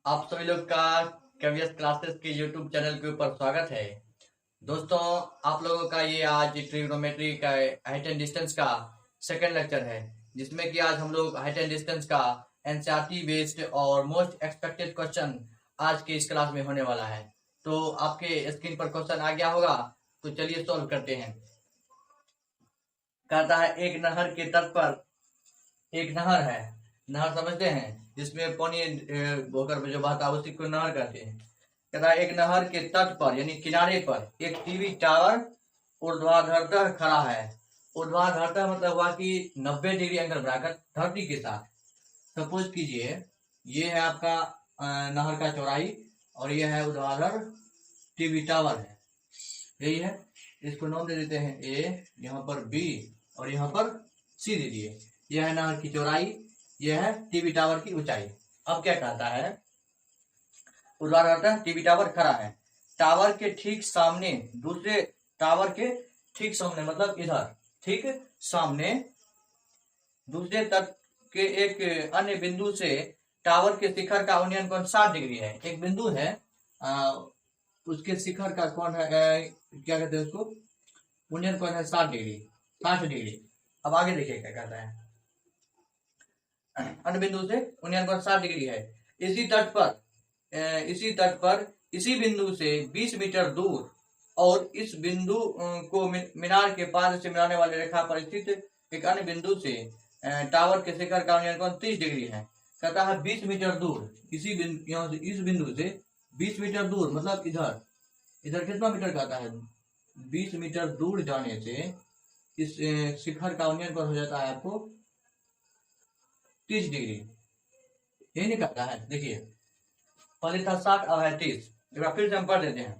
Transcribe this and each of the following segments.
आप सभी लोग का केवीएस क्लासेस के यूट्यूब चैनल के ऊपर स्वागत है। दोस्तों, आप लोगों का ये आज ट्रिग्नोमेट्री का हाइट एंड डिस्टेंस का सेकंड लेक्चर है, जिसमें कि आज हम लोग हाइट एंड डिस्टेंस का एनसीईआरटी बेस्ड और मोस्ट एक्सपेक्टेड क्वेश्चन आज के इस क्लास में होने वाला है। तो आपके स्क्रीन पर क्वेश्चन आ गया होगा, तो चलिए सॉल्व करते हैं। कहता है एक नहर के तट पर एक नहर है। नहर समझते हैं, जिसमें पानी होकर जो बहता है उसी को नहर कहते हैं। कहता है एक नहर के तट पर यानी किनारे पर एक टीवी टावर ऊर्ध्वाधरतः खड़ा है। ऊर्ध्वाधरतः मतलब हुआ कि 90 डिग्री एंगल बनाकर धरती के साथ। सपोज कीजिए ये है आपका नहर का चौड़ाई और ये है ऊर्ध्वाधर टीवी टावर है, यही है। इसको नाम दे देते हैं ए, यहाँ पर बी और यहाँ पर सी दे दिए। यह है नहर की चौड़ाई, यह है टीवी टावर की ऊंचाई। अब क्या कहता है, ऊर्ध्वाधर टीवी टावर खड़ा है। टावर के ठीक सामने दूसरे टावर के ठीक सामने मतलब इधर ठीक सामने दूसरे तट के एक अन्य बिंदु से टावर के शिखर का उन्नयन कोण 60 डिग्री है। एक बिंदु है, उसके शिखर का कोण है क्या कहते हैं उसको, उन्नयन कोण है 60 डिग्री। अब आगे देखिए क्या कहता है, अन्य बिंदु से उन्नयन कोण 60 डिग्री है। इसी तट पर इसी बिंदु से 20 मीटर दूर और इस बिंदु को मीनार के पाद से मिलाने वाली रेखा पर स्थित एक अन्य बिंदु से टावर के शिखर का उन्नयन कोण 30 डिग्री है। कहता है 20 मीटर दूर इसी बिंदु इस बिंदु से 20 मीटर दूर मतलब इधर कितना मीटर कहता है, 20 मीटर दूर जाने से इस शिखर का उन्नयन कोण हो जाता है आपको 30 डिग्री। यही निकलता है। देखिए पहले था 60, अब है 30। फिर से हम पढ़ देते हैं।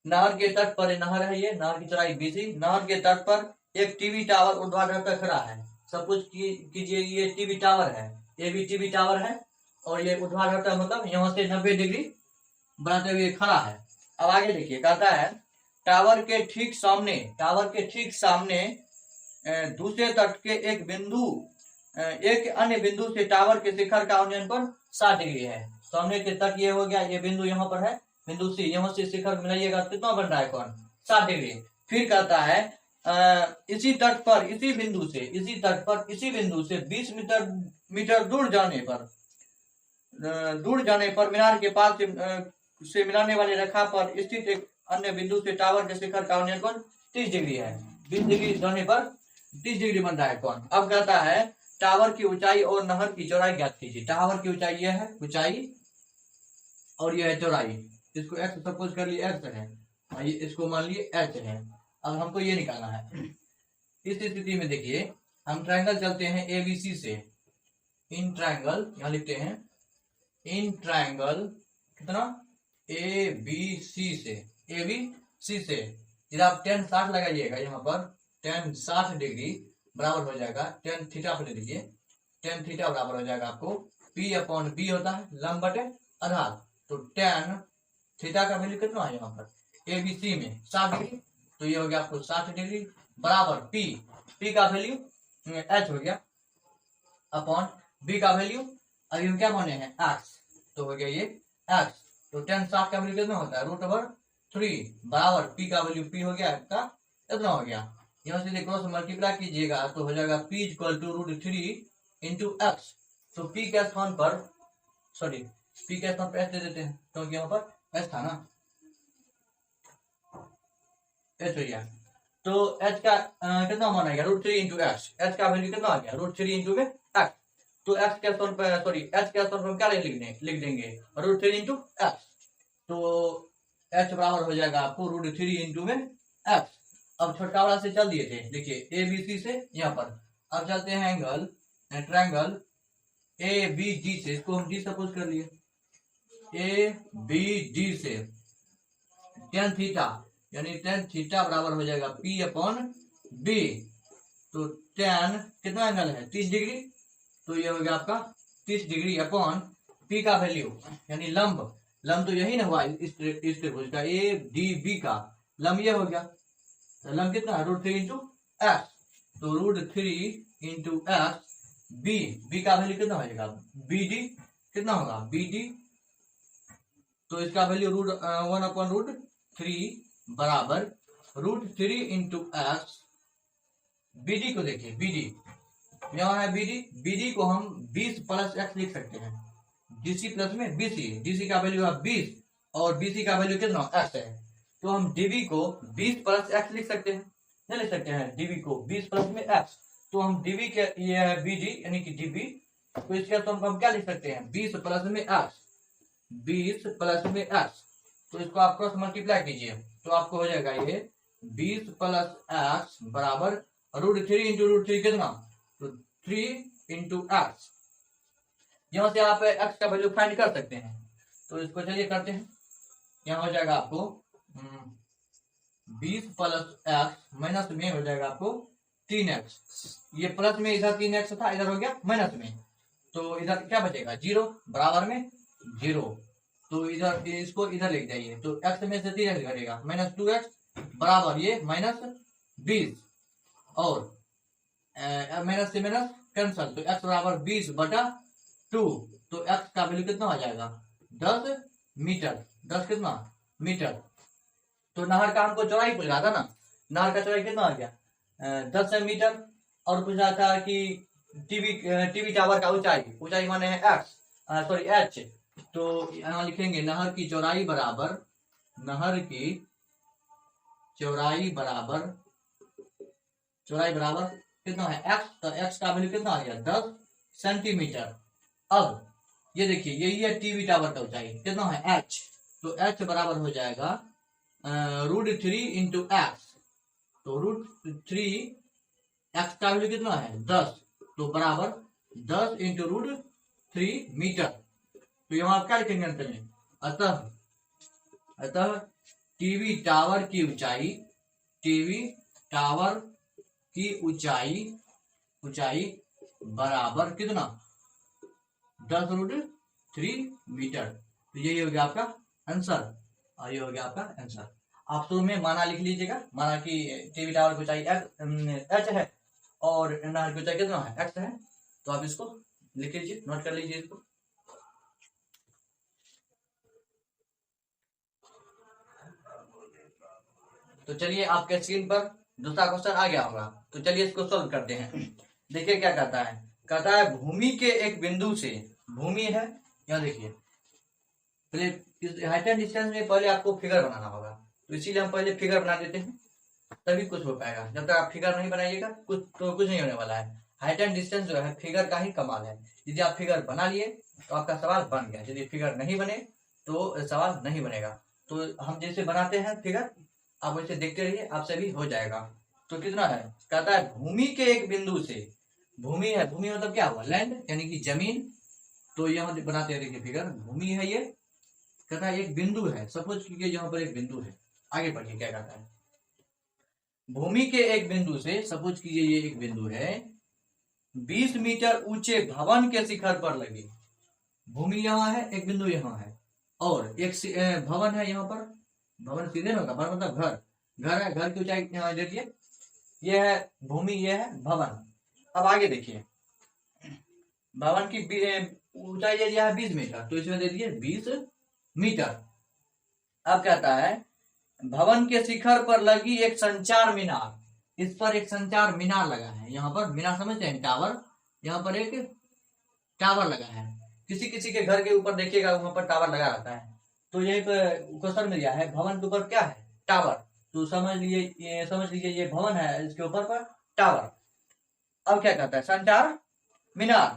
नहर के तट पर नहर है, ये नहर की चौड़ाई 20। नहर के तट पर एक टीवी टावर ऊर्ध्वाधर पर खड़ा है। सब कुछ कीजिए, ये टीवी टावर है, ये भी टीवी टावर है और ये ऊर्ध्वाधर मतलब यहाँ से 90 डिग्री बनाते हुए खड़ा है। अब आगे देखिए, कहता है टावर के ठीक सामने दूसरे तट के एक अन्य बिंदु से टावर के शिखर का उन्नयन कोण 60 डिग्री है। सामने के तट ये हो गया, ये बिंदु यहाँ पर है, बिंदु सी, यहाँ से शिखर मिलाइएगा कितना बन रहा है कोण 60 डिग्री। फिर कहता है इसी तट पर इसी बिंदु से 20 मीटर दूर जाने पर मीनार के पास से मिलाने वाली रेखा पर स्थित एक अन्य बिंदु से टावर के शिखर का उन्नयन कोण 30 डिग्री है। 20 डिग्री जाने पर 30 डिग्री बन रहा है कोण। अब कहता है टावर की ऊंचाई और नहर की चौड़ाई ज्ञात कीजिए। टावर की ऊंचाई यह है ऊंचाई और यह है चौड़ाई। इसको x सपोज कर लिए x है, इसको मान लिए h है। अब हमको ये निकालना है। इस स्थिति में देखिए हम ट्रायंगल चलते हैं ABC से। इन ट्रायंगल यहाँ लिखते हैं, इन ट्रायंगल कितना ABC से जब आप tan 60 लगाइएगा, यहाँ पर tan 60 डिग्री बराबर हो जाएगा tan थीटा पर लीजिए, tan थीटा बराबर हो जाएगा आपको P/B होता है लंब बटे आधार। तो tan थीटा का वैल्यू कितना है यहाँ पर ABC में 60 डिग्री, तो ये हो गया आपको 60 डिग्री बराबर P का वैल्यू H हो गया अपॉन B का वैल्यू अभी क्या बने हैं x, तो हो गया ये x। तो tan 60 का वैल्यू कितना होता है √3 बराबर P का वैल्यू P हो गया आपका कितना हो गया, यहाँ से क्रॉस मल्टीप्लाई कीजिएगा तो हो जाएगा P = √3 x। तो P के स्थान पर h दे देते हैं, क्योंकि यहाँ पर h था ना, h हो गया। तो h का कितना मान आ गया √3 × x। h का वैल्यू कितना आ गया √3 × x। तो x के स्थान पर h के स्थान पर क्या लिख देंगे √3 × x। तो h बराबर हो जाएगा आपको √3 × x। अब छोटा वाला से चल दिए थे, देखिए ABC से यहाँ पर। अब चलते हैं ट्रायंगल ABD से, इसको हम D सपोज कर लिए। ABD से tan थीटा यानी tan थीटा बराबर हो जाएगा P/B। तो tan कितना एंगल है 30 डिग्री, तो ये हो गया आपका 30 डिग्री अपॉन P का वैल्यू यानी लंब तो यही ना हुआ इस त्रिभुज का ADB का लंब ये हो गया लंब कितना है, √3 इंटू एक्स। तो √3 इंटू एक्स, बी का वैल्यू कितना हो जाएगा, BD कितना होगा, BD। तो इसका वैल्यू √1/√3 बराबर √3 इंटू एक्स। BD को देखिए, BD यहाँ है, BD को हम 20 प्लस एक्स लिख सकते हैं, DC प्लस में BC, DC का वैल्यू है 20 और BC का वैल्यू कितना एक्स है। तो हम DB को 20 प्लस एक्स लिख सकते हैं, नहीं लिख सकते हैं, DB को 20 प्लस में एक्स। तो हम DB के, ये है BD यानी कि DB, तो इसका तो हम क्या लिख सकते हैं, 20 प्लस में एक्स, 20 प्लस में एक्स। तो इसको आप क्रॉस मल्टीप्लाई कीजिए तो आपको हो जाएगा ये 20 प्लस एक्स बराबर √3 इंटू √3 कितना, तो 3 इंटू एक्स। यहां से आप एक्स का वैल्यू फाइंड कर सकते हैं। तो इसको चलिए करते हैं। यहाँ हो जाएगा आपको 20 प्लस एक्स माइनस में हो जाएगा आपको 3x। ये प्लस में इधर 3x था, इधर हो गया माइनस में, तो इधर क्या बचेगा, 0 बराबर में 0। तो इधर इसको इधर लेके जाइए तो x में से 3x घटेगा, -2x बराबर ये -20 और माइनस से माइनस कैंसल, तो x बराबर 20/2। तो x का वैल्यू कितना हो जाएगा, 10 मीटर। 10 कितना मीटर। तो नहर का हमको चौड़ाई पूछ रहा था ना, नहर का चौड़ाई कितना हो गया, 10 मीटर। और पूछ रहा था कि टीवी टावर का ऊंचाई माने है एक्स, सॉरी h। तो यहाँ लिखेंगे नहर की चौड़ाई बराबर कितना है x। तो x का वैल्यू कितना आ गया, 10 सेंटीमीटर। अब ये देखिए यही है टीवी टावर का ऊंचाई, कितना है h। तो h बराबर हो जाएगा √3 इंटू एक्स। तो √3 एक्स का वैल्यू कितना है 10, तो बराबर 10 इंटू √3 मीटर। तो यहाँ आप क्या लिखेंगे अंत में, अतः टीवी टावर की ऊंचाई बराबर कितना, 10√3 मीटर। तो यही हो गया आपका आंसर, ये हो गया आपका आंसर। आप शुरू में माना लिख लीजिएगा, माना कि टीवी टावर की ऊंचाई h है और नहर की ऊंचाई कितना है x है। तो आप इसको लिख लीजिए, नोट कर लीजिए इसको। तो चलिए आपके स्क्रीन पर दूसरा क्वेश्चन आ गया होगा, तो चलिए इसको सॉल्व करते हैं। देखिए क्या कहता है भूमि के एक बिंदु से, भूमि है यहाँ देखिए, पहले हाइट एंड डिस्टेंस में पहले आपको फिगर बनाना होगा, तो इसीलिए हम पहले फिगर बना देते हैं तभी कुछ हो पाएगा। जब तक आप फिगर नहीं बनाइएगा कुछ नहीं होने वाला है। हाइट एंड डिस्टेंस जो है फिगर का ही कमाल है। यदि आप फिगर बना लिए तो आपका सवाल बन गया, यदि फिगर नहीं बने तो सवाल नहीं बनेगा। तो हम जैसे बनाते हैं फिगर, आप वैसे देखते रहिए, आपसे भी हो जाएगा। तो कितना है, कहता है भूमि के एक बिंदु से, भूमि है, भूमि मतलब क्या हुआ, लैंड यानी कि जमीन। तो यहाँ बनाते हैं, देखिए फिगर, भूमि है ये, कहता है एक बिंदु है, सपोज कीजिए यहाँ पर एक बिंदु है। आगे पढ़िए क्या कहता है, भूमि के एक बिंदु से, सपोज कीजिए ये एक बिंदु है, 20 मीटर ऊंचे भवन के शिखर पर लगी। भूमि यहाँ है, एक बिंदु यहाँ है और एक भवन है यहाँ पर। भवन सीधे होगा, भवन मतलब घर है, घर की ऊंचाई यहाँ दे दिए, ये है भूमि, ये है भवन। अब आगे देखिए, भवन की ऊंचाई दे दिया है 20 मीटर, तो इसमें दे दिए 20 मीटर। अब कहता है भवन के शिखर पर लगी एक संचार मीनार, इस पर एक संचार मीनार लगा है। यहाँ पर मीनार समझते हैं, टावर, यहाँ पर एक टावर लगा है। किसी किसी के घर के ऊपर देखिएगा वहां पर टावर लगा रहता है। तो यही क्वेश्चन में दिया है भवन के ऊपर क्या है, टावर। तो समझ लीजिए ये भवन है, इसके ऊपर पर टावर। अब क्या कहता है, संचार मीनार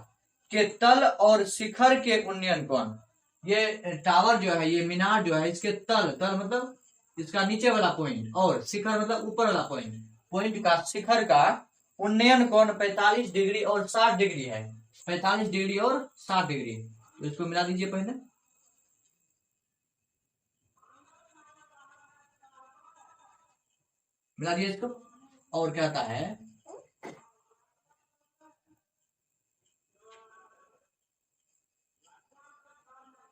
के तल और शिखर के उन्नयन कोण। ये टावर जो है, ये मीनार जो है, इसके तल मतलब इसका नीचे वाला पॉइंट, और शिखर मतलब ऊपर वाला पॉइंट का शिखर का उन्नयन कोण 45 डिग्री और 60 डिग्री है। 45 डिग्री और 60 डिग्री, तो इसको मिला दीजिए पहले, मिला दिए इसको। और कहता है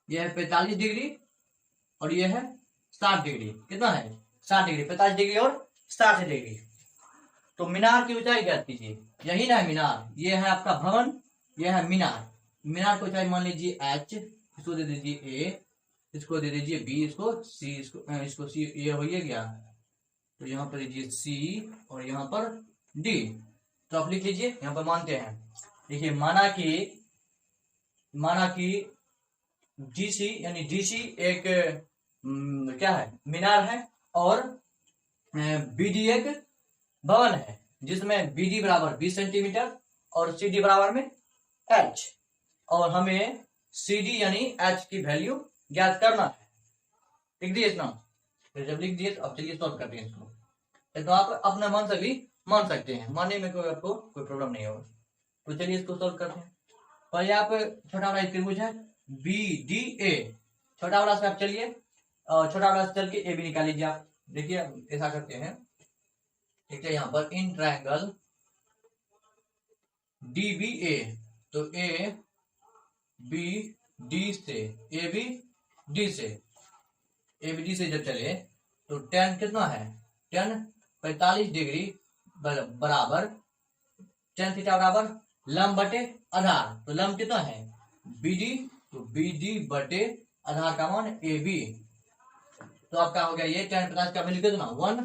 यह है 45 डिग्री और यह है 60 डिग्री। कितना है, 60 डिग्री, 45 डिग्री और 60 डिग्री। तो मीनार की ऊंचाई ज्ञात कीजिए। यही ना है मीनार, ये है आपका भवन, ये है मीनार। मीनार की ऊंचाई मान लीजिए h, इसको दे दीजिए a, इसको दे दीजिए b, इसको c, इसको c, ये हो गया। तो यहाँ पर लीजिए c और यहाँ पर d। तो आप लिख लीजिए, यहाँ पर मानते हैं। देखिए माना कि डीसी यानी डीसी एक क्या है, मीनार है, और बीडी एक भवन है, जिसमें बीडी बराबर 20 सेंटीमीटर और सीडी बराबर में h, और हमें सीडी यानी h की वैल्यू ज्ञात करना है। लिख दिए इतना, जब लिख दिए तो अब चलिए सॉल्व करते हैं इसको। तो आप अपना मन से भी मान सकते हैं, मानने में आपको कोई प्रॉब्लम नहीं होगा। तो चलिए इसको सॉल्व करते हैं। पहले आप छोटा वाला त्रिभुज है बी डी ए, छोटा वाला से आप चलिए और छोटा वाला से चल के ए भी निकाल लीजिए। आप देखिए ऐसा करते हैं, ठीक है। यहाँ पर इन ट्रायंगल डी बी ए, तो ए बी डी से, ए बी डी से जब चले तो tan कितना है, tan 45 डिग्री बराबर tan थीटा बराबर लंब बटे आधार। तो लंब कितना है BD, तो BD बटे आधार का मान AB। तो आपका हो गया ये tan 50 का वैल्यू कितना 1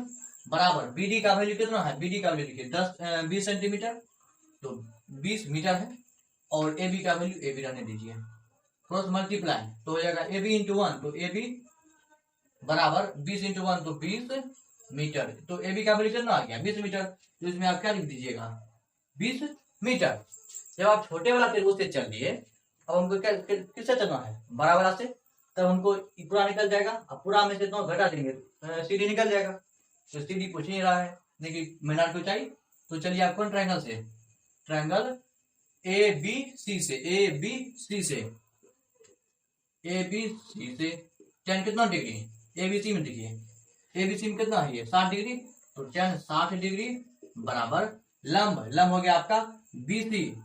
बराबर BD का वैल्यू कितना है, BD का वैल्यू देखिए 20 सेंटीमीटर, तो 20 मीटर है, और AB का वैल्यू AB रहने दीजिए। क्रॉस मल्टीप्लाई तो हो जाएगा AB इंटू 1, तो AB बराबर 20 इंटू 1 तो 20 मीटर। तो AB का वैल्यू कितना आ गया 20 मीटर। तो इसमें आप क्या लिख दीजिएगा 20 मीटर। जब आप छोटे वाला त्रिभुज से चल दिए, अब हमको क्या किससे चलना है, बड़ा वाला से, तब हमको पूरा निकल जाएगा। अब पूरा में से तो घटा देंगे सीडी निकल जाएगा। तो सीडी पूछ नहीं रहा है, देखिए मीनार की ऊंचाई। तो चलिए आप कौन ट्रायंगल से, ट्रायंगल ए बी सी से, ए बी सी से tan कितना डिग्री एबीसी में, देखिए एबीसी में कितना है ये 60 डिग्री, तो tan 60 डिग्री बराबर लंब हो गया आपका BC,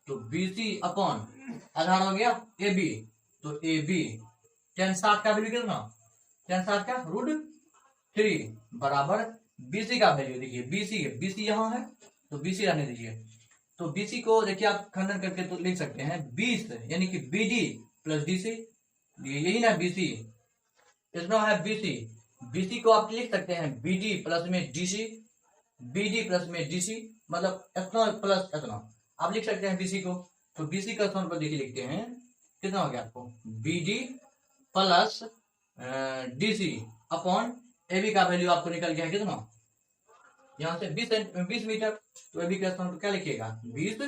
तो BC अपॉन आधार हो गया AB, तो AB tan 60 का वैल्यू कितना, tan 60 का √3 बराबर BC का वैल्यू, देखिए BC यहाँ है तो BC रहने दीजिए। तो BC को देखिए आप खंडन करके तो लिख सकते हैं 20 यानी कि BD प्लस DC, यही ना BC, इतना है BC को आप लिख सकते हैं BD प्लस में DC, BD प्लस में DC, मतलब इतना प्लस इतना आप लिख सकते हैं BC को। तो BC का स्थान पर देखिए लिखते हैं कितना हो गया आपको BD plus DC upon AB का वैल्यू आपको निकल गया है कितना, यहाँ से 20 मीटर। तो AB का स्थान पर क्या लिखिएगा 20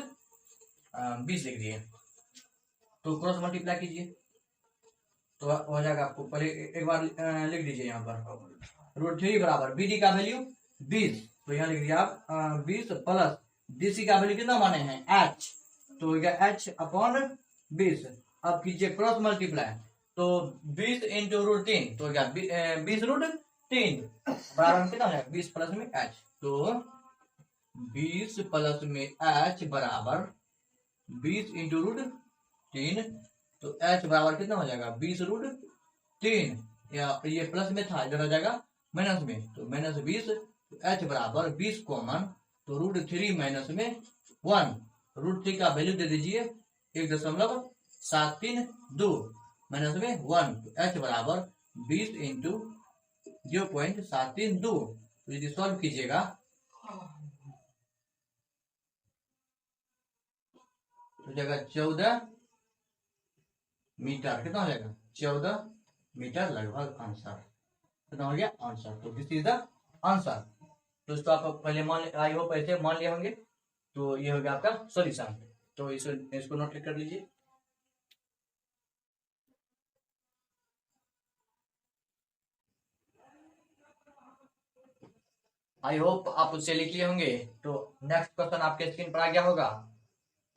लिख दिए। तो क्रॉस मल्टीप्लाई कीजिए तो हो जाएगा आपको, पहले एक बार लिख दीजिए यहाँ पर √3 बराबर BD का वैल्यू 20, तो यहाँ लिख दिया आप 20 प्लस DC का वैल्यू कितना माने हैं H, तो हो गया H अपॉन 20। अब कीजिए क्रॉस मल्टीप्लाई, तो 20 इंटू √3 तो हो गया 20 √3 बराबर कितना है 20 प्लस में H, तो 20 प्लस में H बराबर 20 इंटू √3, तो H बराबर कितना हो जाएगा 20 √3, या ये प्लस में था इधर आ जाएगा माइनस में, तो माइनस 20, तो H बराबर 20 कॉमन, तो √3 माइनस में 1, √3 का वैल्यू दे दीजिए 1.732 माइनस में 1, तो H बराबर 20 इंटू 0.732, तो यदि सॉल्व कीजिएगा तो जाएगा 14 मीटर, कितना हो जाएगा 14 मीटर लगभग आंसर, कितना हो गया आंसर। तो दिस इज द आंसर। तो इसको आप पहले आई होप ऐसे मान लिए होंगे। तो ये हो गया आपका सॉल्यूशन। तो इसको नोट कर लीजिए। आई होप आप उससे लिख लिए होंगे। तो नेक्स्ट क्वेश्चन आपके स्क्रीन पर आ गया होगा।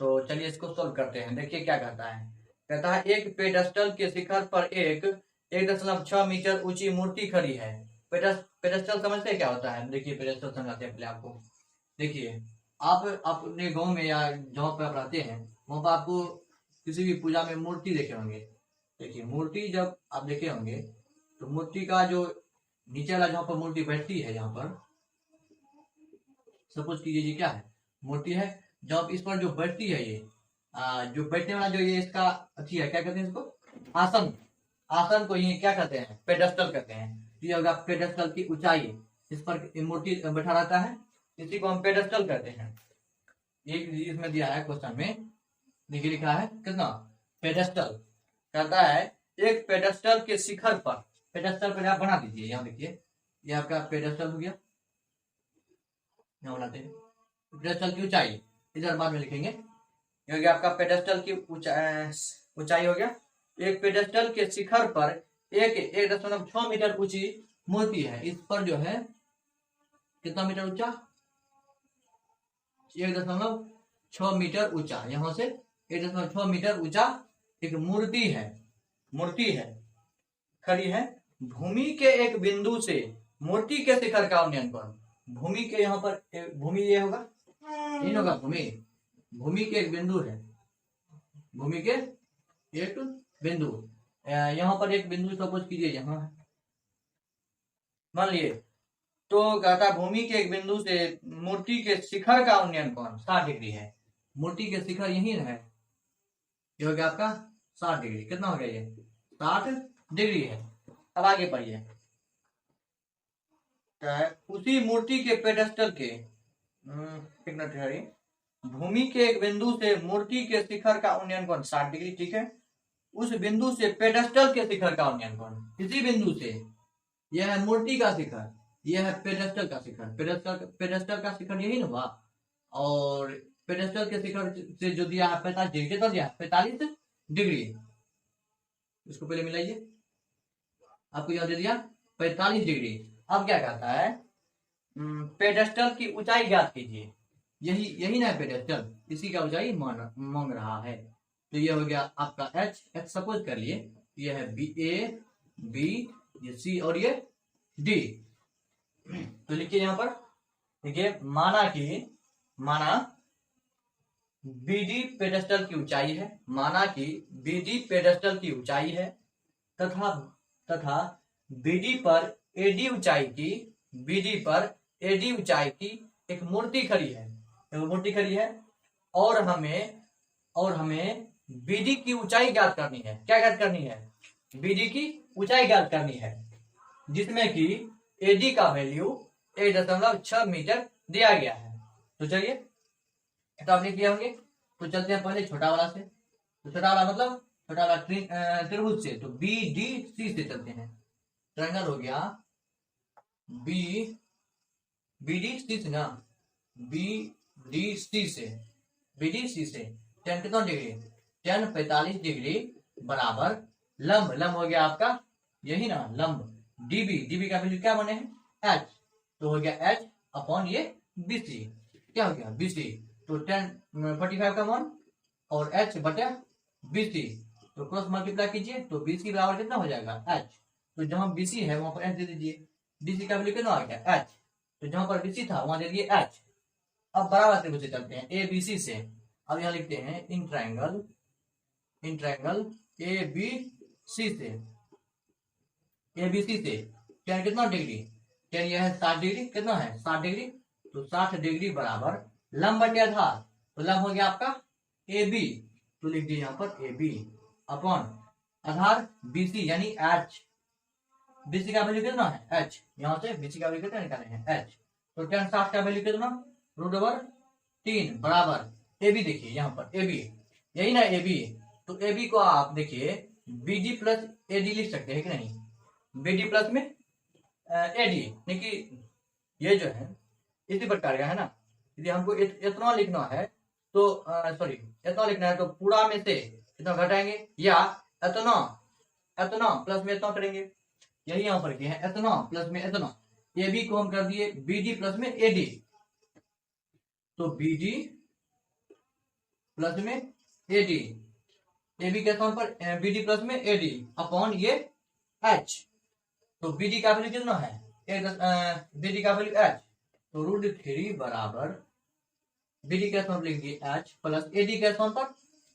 तो चलिए इसको सोल्व करते हैं। देखिए क्या कहता है, कहता है एक पेडेस्टल के शिखर पर एक 1.6 मीटर ऊंची मूर्ति खड़ी है। पेडेस्टल समझते हैं क्या होता है, देखिए पेडेस्टल समझाते हैं पहले आपको। देखिए आप अपने गांव में या जहाँ पे आप रहते हैं वहां पर आपको किसी भी पूजा में मूर्ति देखे होंगे। देखिए मूर्ति जब आप देखे होंगे तो मूर्ति का जो नीचे वाला जहाँ पर मूर्ति बैठती है, यहाँ पर सपोज कीजिए ये क्या है, मूर्ति है। जब इस पर जो बैठती है ये जो बैठने वाला जो ये इसका अच्छी है, क्या कहते हैं इसको, आसन। आसन को ये क्या कहते हैं, पेडेस्टल कहते हैं। ये होगा पेडेस्टल की ऊंचाई, इस पर मूर्ति बैठा रहता है, इसी को हम पेडेस्टल कहते हैं। एक इसमें दिया है क्वेश्चन में, देखिए लिखा है कितना, पेडेस्टल कहता है एक पेडेस्टल के शिखर पर, पेडेस्टल पर आप बना दीजिए, यहाँ देखिए ये आपका पेडेस्टल हो गया, यहाँ बनाते हैं पेडेस्टल की ऊंचाई, इधर बाद में लिखेंगे। ये हो गया आपका पेडेस्टल की ऊंचाई हो गया। एक पेडेस्टल के शिखर पर 1.6 मीटर ऊंची मूर्ति है, इस पर जो है कितना मीटर ऊंचा, 1.6 मीटर ऊंचा, यहां से 1.6 मीटर ऊंचा एक मूर्ति है, मूर्ति है, खड़ी है। भूमि के एक बिंदु से मूर्ति के शिखर का उन्नयन कोण, भूमि के यहाँ पर भूमि ये होगा, इन होगा भूमि, भूमि के एक बिंदु है, भूमि के एक बिंदु, यहाँ पर एक बिंदु सपोज कीजिए यहाँ है, मान लिए, तो कहता भूमि के एक बिंदु से मूर्ति के शिखर का उन्नयन कोण 60 डिग्री है। मूर्ति के शिखर यही है, ये हो गया आपका 60 डिग्री, कितना हो गया ये 60 डिग्री है। अब आगे पढ़िए, उसी मूर्ति के पेडेस्टल के भूमि के एक बिंदु से मूर्ति के शिखर का उन्नयन कोण 60 डिग्री, ठीक है। उस बिंदु से पेडेस्टल के शिखर का उन्नयन कोण, इसी बिंदु से, यह है मूर्ति का शिखर, यह है पेडेस्टल का शिखर, पेडेस्टल का शिखर यही ना हुआ, और पेडेस्टल के शिखर से जो दिया है 45 डिग्री, कितना दिया 45 डिग्री, इसको पहले मिलाइए, आपको यह दे दिया 45 डिग्री। अब क्या कहता है, पेडेस्टल की ऊंचाई ज्ञात कीजिए, यही ना पेडेस्टल, इसी का ऊंचाई मांग रहा है। तो ये हो गया आपका h सपोज कर लिए, ये है A B, ये C और ये D। तो लिखिए यहाँ पर, देखिए माना BD पेडेस्टल की ऊंचाई है, माना कि BD पेडेस्टल की ऊंचाई है, तथा BD पर AD ऊंचाई की, BD पर AD ऊंचाई की एक मूर्ति खड़ी है, एक मूर्ति खड़ी है, और हमें BD की ऊंचाई ज्ञात करनी है। क्या ज्ञात करनी है, BD की ऊंचाई ज्ञात करनी है, जिसमें कि AD का वैल्यू 1.6 मीटर दिया गया है। तो चलिए, तो आप लिख लिया होंगे, तो चलते हैं पहले छोटा वाला से। तो छोटा वाला मतलब छोटा वाला त्रिभुज से, तो BDC से चलते हैं। ट्रायंगल हो गया BDC से ना, BDC से tan कितना डिग्री, tan 45 डिग्री बराबर लंब हो गया आपका यही ना, लंब DB का वैल्यू क्या बने हैं h, तो हो गया h अपॉन ये BC, क्या हो गया BC, तो tan 45 का मान और h बटे BC, तो क्रॉस मल्टीप्लाई कीजिए, तो BC बराबर कितना हो जाएगा h, तो जहां BC है वहां पर h दे दीजिए, DC का वैल्यू कितना आ गया h, तो जहां पर BC था वहां दे दिए h। अब बराबर त्रिभुज से चलते हैं ABC से, अब यहाँ लिखते हैं इन ट्रायंगल ABC से tan कितना डिग्री, tan यह है 60 डिग्री, कितना है 60 डिग्री, तो 60 डिग्री बराबर लंब बटे आधार, तो लंब हो गया आपका AB, तो लिख दिए यहाँ पर AB अपॉन आधार BC यानी h, BC का वैल्यू कितना है h, यहाँ से BC का वैल्यू कितना निकाले हैं h, तो tan 60 का वैल्यू कितना √3 बराबर AB, देखिए यहाँ पर AB यही ना AB, तो AB को आप देखिए BD प्लस AD लिख सकते हैं कि नहीं, BD प्लस में AD, देखिए ये जो है इसी प्रकार का है ना, यदि हमको इतना लिखना है तो इतना लिखना है तो पूरा में से कितना घटाएंगे, या इतना प्लस में इतना करेंगे, यही यहाँ पर किया है, इतना प्लस में इतना, AB को हम कर दिए BD प्लस में AD, तो BD प्लस में AD, AB के स्थान पर BD प्लस में AD अपॉन ये H, तो BD का वैल्यू कितना है BD का वैल्यू H, तो √3 बराबर BD के स्थान पर लिख दिए H प्लस AD के स्थान पर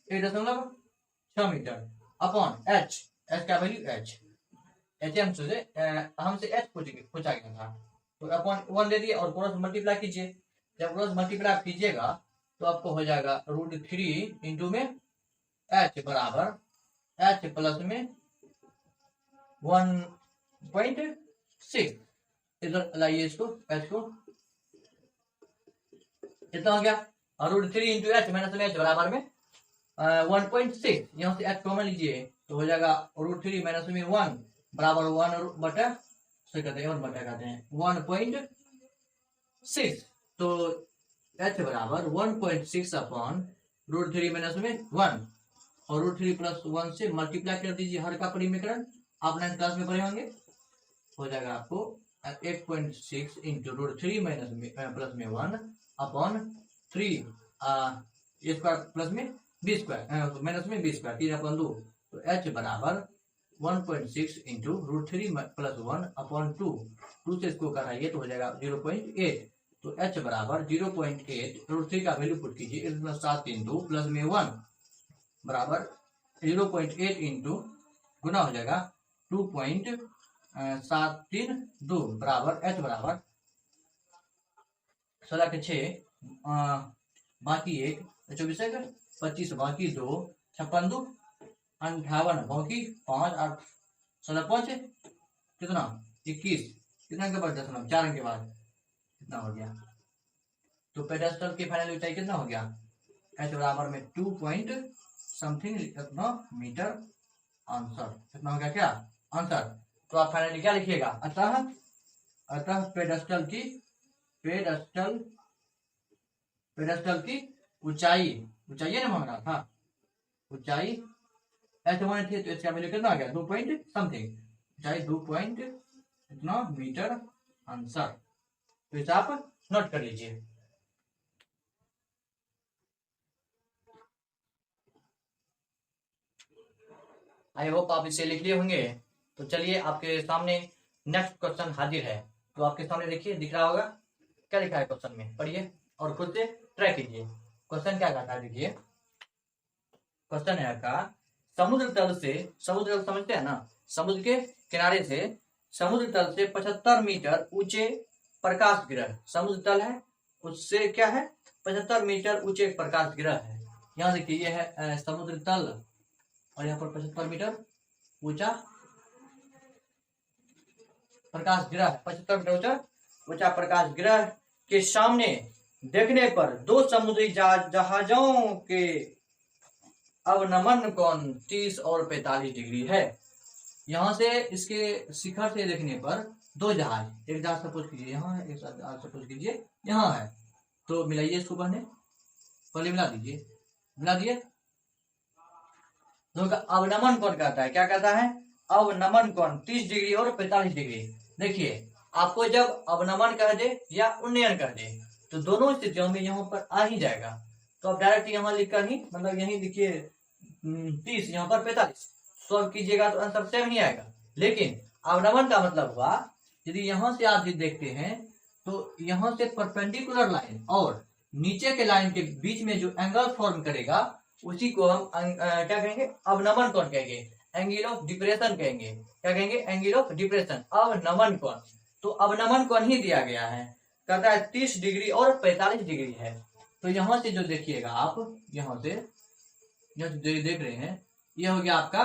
1.6 मीटर अपॉन H का वैल्यू H हमसे H पूछा गया था, तो अपॉन 1 दे दिए और क्रॉस मल्टीप्लाई कीजिए, जब क्रॉस मल्टीप्लाई कीजिएगा तो आपको हो जाएगा √3 इंटू में h बराबर h प्लस में 1.6। इधर लाइए इसको, h को, कितना हो गया, √3 इंटू एच माइनस में h बराबर में 1.6। यहाँ से h कॉमन लीजिए तो हो जाएगा √3 माइनस में 1 बराबर 1 बटा 1.6। तो h बराबर 1.6 अपॉन √3 माइनस में 1 और √3 प्लस 1 से मल्टीप्लाई कर दीजिए हर का परिमीकरण, आप 9th क्लास में पढ़े होंगे। हो जाएगा आपको 8.6 इंटू √3 माइनस में प्लस में 1 अपॉन 3 स्क्वायर प्लस में बी स्क्वायर माइनस में बी स्क्वायर 3/2। तो h बराबर 1.6 इंटू √3 प्लस 1 अपॉन 2 से इसको कराइए तो हो जाएगा 0.8। तो h बराबर 0.8, √3 का वैल्यू पुट कीजिए, 7 प्लस में 1 बराबर 0.8 इंटू गुना हो जाएगा 2.732 बराबर h बराबर 16 के 6 बाकी 1 24 25 बाकी 2 56 2 58 बाकी 5 8 16 5 कितना 21 कितना के बाद 4 अंक के बाद कितना हो गया। तो पेडेस्टल की फाइनल ऊंचाई कितना हो गया, h बराबर में 2.something कितना मीटर आंसर कितना हो गया क्या आंसर। तो आप फाइनली क्या लिखिएगा, अतः पेडेस्टल की ऊंचाई ना मांग रहा था, ऊंचाई h1 थी तो इसका वैल्यू कितना आ गया 2.something, ऊंचाई 2. कितना मीटर आंसर। तो इसे आप नोट कर लीजिए। आई होप आप इसे लिख लिए होंगे। तो चलिए आपके सामने नेक्स्ट क्वेश्चन हाजिर है। तो आपके सामने देखिए, दिख रहा होगा क्या लिखा है क्वेश्चन में, पढ़िए और खुद से ट्राई कीजिए। क्वेश्चन क्या कहता है, देखिए क्वेश्चन है आपका, समुद्र तल समझते हैं ना, समुद्र के किनारे से समुद्र तल से 75 मीटर ऊंचे प्रकाश ग्रह, समुद्र तल है उससे क्या है 75 मीटर ऊंचे प्रकाश ग्रह है। यहाँ देखिए ये है समुद्र तल और यहाँ पर 75 मीटर ऊंचा प्रकाश ग्रह, 75 मीटर ऊंचा प्रकाश ग्रह के सामने देखने पर दो समुद्री जहाजों के अवनमन कोण 30 और 45 डिग्री है। यहाँ से इसके शिखर से देखने पर दो जहाज, एक जहाज सपोज कीजिए यहाँ है, एक जहाज सपोज कीजिए यहाँ है। तो मिलाइए इसको, पहले मिला दिए दोनों का अवनमन कोण कहता है, क्या कहता है अवनमन कोण 30 डिग्री और 45 डिग्री। देखिए आपको जब अवनमन कह दे या उन्नयन कह दे तो दोनों स्थितियों में यहाँ पर आ ही जाएगा। तो आप डायरेक्ट यहाँ लिखकर ही मतलब यही लिखिए 30 यहाँ पर 45 सॉल्व कीजिएगा तो आंसर सेम ही आएगा। लेकिन अवनमन का मतलब हुआ यदि यहाँ से आप देखते हैं तो यहाँ से परपेंडिकुलर लाइन और नीचे के लाइन के बीच में जो एंगल फॉर्म करेगा उसी को हम क्या कहेंगे अवनमन कोण कहेंगे, एंगल ऑफ डिप्रेशन कहेंगे। क्या कहेंगे एंगल ऑफ डिप्रेशन, अवनमन कोण। तो अवनमन कोण ही दिया गया है, कहता है 30 डिग्री और 45 डिग्री है। तो यहाँ से जो देखिएगा आप यहाँ से जो देख रहे हैं ये हो गया आपका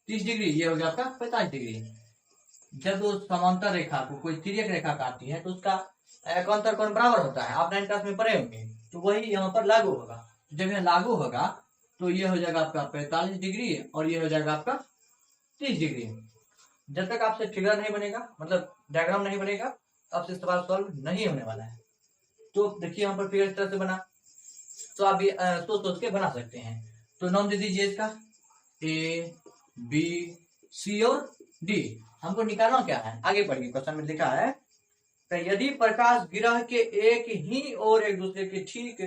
30 डिग्री, ये हो गया आपका 45 डिग्री। जब वो समांतर रेखा को कोई तिर्यक रेखा काटती है तो उसका एकांतर कोण बराबर होता है, आप 9th क्लास में पढ़े होंगे। तो वही यहाँ पर लागू होगा, जब यह लागू होगा तो ये हो जाएगा आपका 45 डिग्री और ये हो जाएगा आपका 30 डिग्री। जब तक आपसे फिगर नहीं बनेगा मतलब डायग्राम नहीं बनेगा तो आपसे सवाल सॉल्व नहीं होने वाला है। तो देखिए यहाँ पर फिगर इस तरह से बना, तो आप भी सोच के बना सकते हैं। तो नाम दे दीजिए इसका ए बी सी और डी। हमको निकालना क्या है, आगे पढ़िए क्वेश्चन में लिखा है तो यदि प्रकाश ग्रह के एक ही और एक दूसरे के ठीक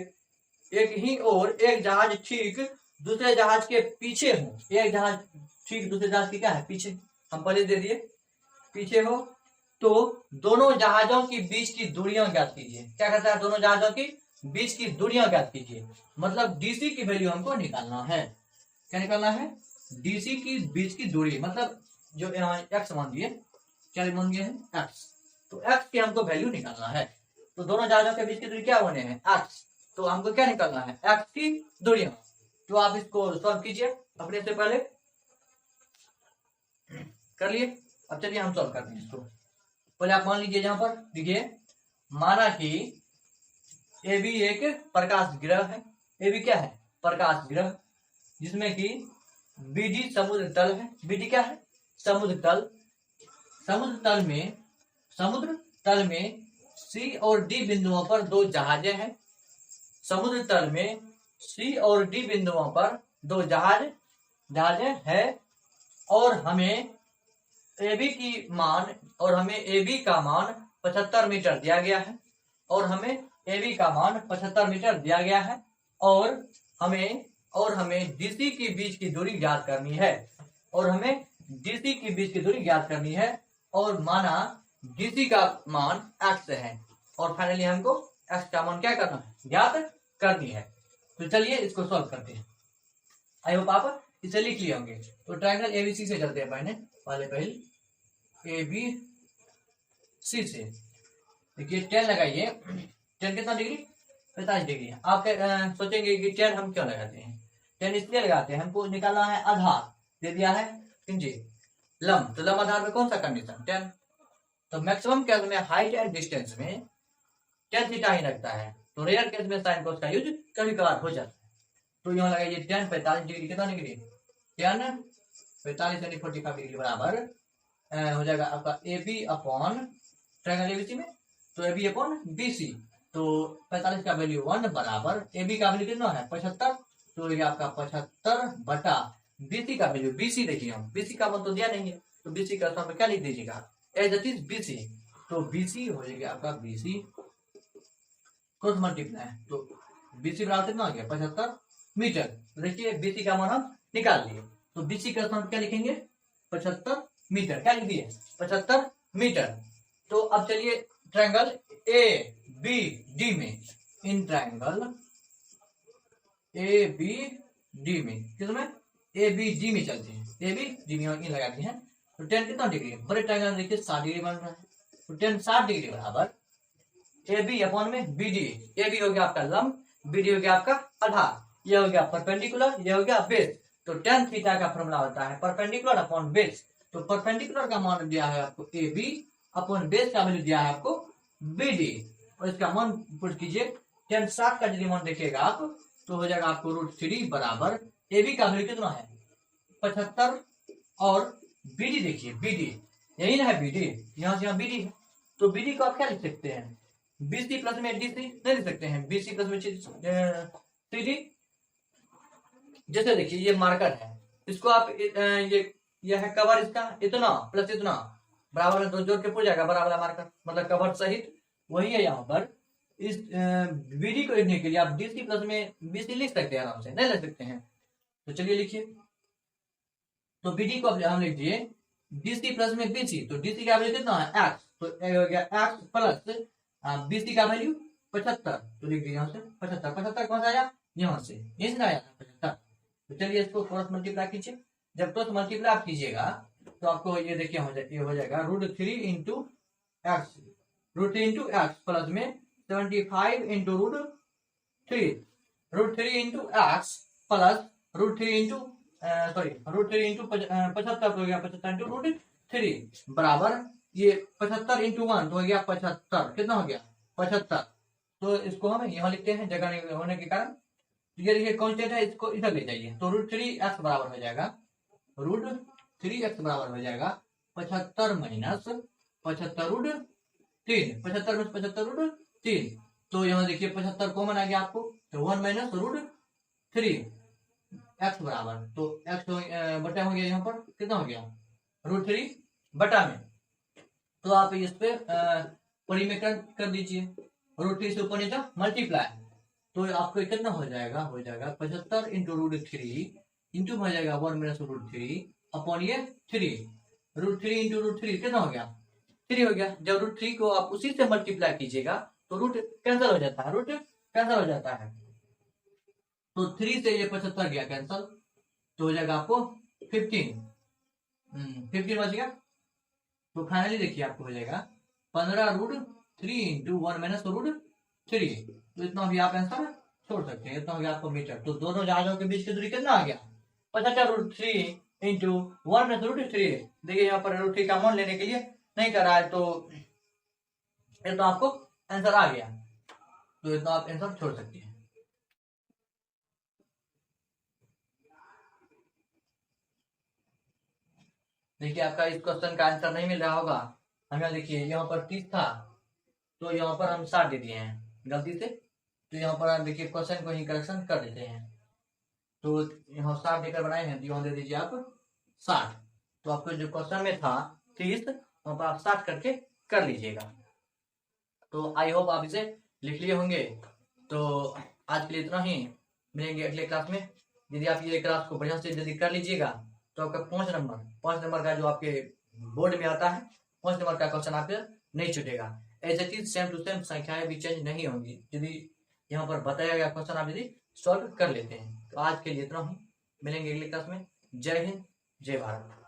एक ही और एक जहाज ठीक दूसरे जहाज के पीछे हो, एक जहाज ठीक दूसरे जहाज के क्या है पीछे, हम पहले दे दिए पीछे हो, तो दोनों जहाजों की बीच की दूरियां ज्ञात कीजिए। क्या कहता है दोनों जहाजों की बीच की दूरियां ज्ञात कीजिए, मतलब डीसी की वैल्यू हमको निकालना है। क्या निकालना है, डीसी की बीच की दूरी, मतलब जो यहाँ एक्स मान दिए, क्या मान दिए हैं एक्स, तो एक्स की हमको वैल्यू निकालना है। तो दोनों जहाजों के बीच की दूरी क्या होने हैं, x। तो हमको क्या निकालना है, x की दूरियां। तो आप इसको सॉल्व कीजिए अपने से पहले, कर लिए। अब चलिए हम सॉल्व करते हैं इसको। पहले आप मान लीजिए, यहाँ पर देखिए, माना कि ए बी एक प्रकाश ग्रह है। ए बी क्या है, प्रकाश ग्रह, जिसमें कि बी डी समुद्र तल है। बी डी क्या है, समुद्र तल। समुद्र तल में सी और डी बिंदुओं पर दो जहाजें हैं। समुद्र तल में सी और डी बिंदुओं पर दो जहाजें हैं, और हमें ए बी का मान 75 मीटर दिया गया है। और हमें ए बी का मान 75 मीटर दिया गया है, और हमें डीसी के बीच की दूरी ज्ञात करनी है। और माना डीसी का मान x है, और फाइनली हमको x का मान क्या करना है, ज्ञात करनी है। तो चलिए इसको सॉल्व करते हैं। आई होप आप इसे लिख लिए होंगे। तो ट्रायंगल एबीसी से चलते हैं पहले ए बी सी से। देखिए 10 लगाइए। 10 कितना डिग्री, 45 डिग्री। आप सोचेंगे कि 10 हम क्यों लगाते हैं। 10 इसलिए लगाते हैं, हमको निकालना है आधार, दे दिया है जी लंब। तो लंब आधार में कौन सा कंडीशन, 10। तो मैक्सिमम केस में हाइट एंड डिस्टेंस में tan थीटा ही लगता है। तो रेयर केस में साइन कोस का यूज कभी कभार हो जाता है। तो यहाँ लगाइए tan 45 डिग्री, कितना डिग्री, tan 45 यानी 45 डिग्री बराबर हो जाएगा आपका A B upon triangle ABC में, तो A B upon B C. तो 45 का वैल्यू 1 बराबर ए बी का वैल्यू कितना है 75, तो ये आपका 75 बटा बीसी का वैल्यू, बीसी देखिए हम बीसी का मान तो दिया नहीं है, तो बीसी का स्थान पर क्या लिख दीजिएगा, एज इट इज बीसी। तो बीसी हो जाएगा आपका बीसी क्रॉस मल्टीप्लाई, तो बीसी बराबर कितना हो गया 75 मीटर। तो देखिए बीसी का मान हम निकाल लिए, तो बीसी का स्थान पर क्या लिखेंगे 75 मीटर, क्या लिख दिए 75 मीटर। तो अब चलिए ट्रायंगल ए बी डी में, in triangle A B D में, किसमें ए बी डी में चलते हैं, ए बी डी में इन लगाते हैं। तो 10 कितना डिग्री, बड़े ट्रायंगल में देखिए 60 डिग्री बन रहा है। तो 10 60 डिग्री बराबर ए बी अपॉन में बी डी। ए बी हो गया आपका लंब, बी डी हो गया आपका आधार, ये हो गया परपेंडिकुलर, ये हो गया बेस। तो tan थीटा का फॉर्मूला होता है परपेंडिकुलर अपॉन बेस। तो परपेंडिकुलर का मान दिया है आपको ए बी, अपॉन बेस का वैल्यू दिया है आपको बी डी, और इसका मान पुट कीजिए। tan 60 का यदि मान देखिएगा आप, तो हो जाएगा आपको √3 बराबर ए बी का वैल्यू कितना है 75, और बी डी देखिए, बी डी यही ना है, बी डी यहाँ से यहाँ बी डी है। तो बी डी को आप क्या लिख सकते हैं, बीसी प्लस में डी सी नहीं लिख सकते हैं, बीसी प्लस में सी डी। जैसे देखिए ये मार्कर है, इसको आप ये है कवर, इसका इतना प्लस इतना बराबर में 2 जोड़ के पूछ जाएगा बराबर मार्कर, मतलब कवर सहित वही है। यहाँ पर इस बीडी को लिखने के लिए आप डीसी प्लस में बीसी लिख सकते हैं, आराम से नहीं लिख सकते हैं। तो चलिए लिखिए, तो बीडी को हम लिख दिए डीसी प्लस में बीसी। तो डीसी का वैल्यू कितना है एक्स, तो हो गया एक्स प्लस बीसी का वैल्यू 75। तो लिख दिए यहाँ से 75, 75 कौन सा आया यहाँ से, यही से आया 75। तो चलिए इसको क्रॉस मल्टीप्लाई कीजिए। जब क्रॉस मल्टीप्लाई आप कीजिएगा तो आपको ये देखिए हो जाएगा √3 into x, √3 into x plus में 75 into √3, √3 into x plus √3 into √3 into 75 हो गया 75 इंटू √3 बराबर ये 75 इंटू 1 तो हो गया 75, कितना हो गया 75। तो इसको हम यहाँ लिखते हैं जगह नहीं होने के कारण। ये देखिए कांस्टेंट है, इसको इधर ले जाइए, तो √3x बराबर हो जाएगा, √3x बराबर हो जाएगा 75 माइनस 75 √3, 75 में 75 √3। तो यहाँ देखिए 75 कॉमन आ गया आपको, तो 1 माइनस √3 x बराबर, तो x बटा हो गया, यहाँ पर कितना हो गया √3 बटा में। तो आप इस पे परिमेय कर दीजिए, √3 से ऊपर नीचे मल्टीप्लाई, तो आपको कितना हो जाएगा 75 इंटू √3 इंटू हो जाएगा 1 माइनस √3 अपॉन ये 3, √3 इंटू √3 कितना हो गया 3 हो गया। जब √3 को आप उसी से मल्टीप्लाई कीजिएगा तो रूट कैंसिल हो जाता है, रूट कैंसिल हो जाता है। तो 3 से ये 75 गया कैंसिल, तो हो जाएगा आपको 15 बच गया। तो फाइनली देखिए आपको हो जाएगा 15 3 इंटू 1 माइनस रूट 3, तो इतना भी आप आंसर छोड़ सकते हैं। इतना हो गया आपको मीटर। तो दोनों जहाजों के बीच की दूरी कितना आ गया? 75√3 इंटू 1 माइनस रूट 3। देखिए यहाँ पर रूट 3 का मान लेने के लिए नहीं कर रहा है, तो ये तो आपको आंसर आ गया, तो इतना आप आंसर छोड़ सकते हैं। देखिए आपका इस क्वेश्चन का आंसर नहीं मिल रहा होगा। हमें देखिए यहाँ पर 30 था, तो यहाँ पर हम 60 दे दिए हैं गलती से। तो यहाँ पर देखिए क्वेश्चन को ही करेक्शन कर देते हैं। तो यहाँ 60 देकर बनाए हैं, तो यहाँ दे दीजिए आप 60। तो आपको जो क्वेश्चन में था 30, वहां पर आप 60 करके कर लीजिएगा। तो आई होप आप इसे लिख लिए होंगे। तो आज के लिए इतना ही, मिलेंगे अगले क्लास में। यदि आप ये क्लास को बढ़िया से यदि कर लीजिएगा तो आपका 5 नंबर का जो आपके बोर्ड में आता है, 5 नंबर का क्वेश्चन आपका नहीं छूटेगा। As it is same to same संख्याएं भी चेंज नहीं होंगी यदि यहाँ पर बताया गया क्वेश्चन आप यदि सॉल्व कर लेते हैं। तो आज के लिए इतना ही, मिलेंगे अगले क्लास में। जय हिंद, जय भारत।